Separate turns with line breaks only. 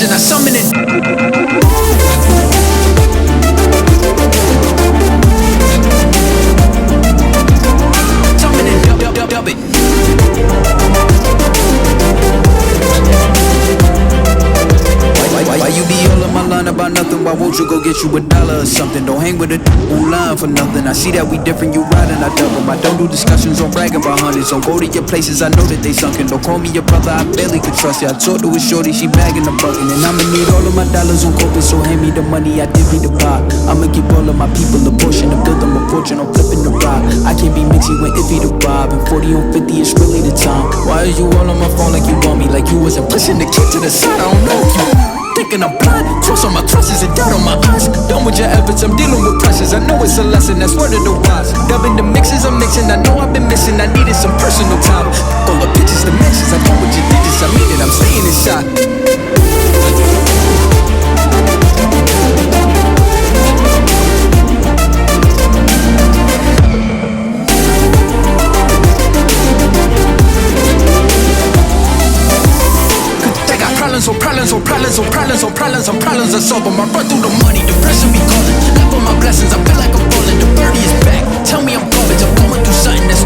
kitchen, I summon it. Summon it, dub it. Why you be all on my line about nothing? Why won't you go get you $1 or something? Don't hang with a line for nothing. I see that we different, you riding, I double. I don't do discussions on bragging about hundreds. Don't go to your places, I know that they sunken. Don't call me your brother, I barely could trust you. I talked to a shorty, she bagging the bucket. And I'ma need all of my dollars on corporate, so hand me the money, I divvy the pot. I'ma give all of my people a portion to build them a fortune, I'm flipping the rock. I can't be mixy when iffy the vibe, and 40 on 50 is really the time. Why are you all on my phone like you want me? Like you wasn't pushing the kid to the side, I don't know if you thinking I'm blind, cross on my crosses and doubt on my eyes. Done with your efforts, I'm dealing with pressures. I know it's a lesson, that's word of the wise. Dubbing the mixes I'm mixing, I know I've been missing. I needed some personal time. All the pictures, dimensions, I know what you did this. I mean it, I'm staying inside. Problems I solve them. I run through the money, the pressure be calling. Left on my blessings, I feel like I'm falling. The birdie is back, tell me I'm garbage. I'm going through something that's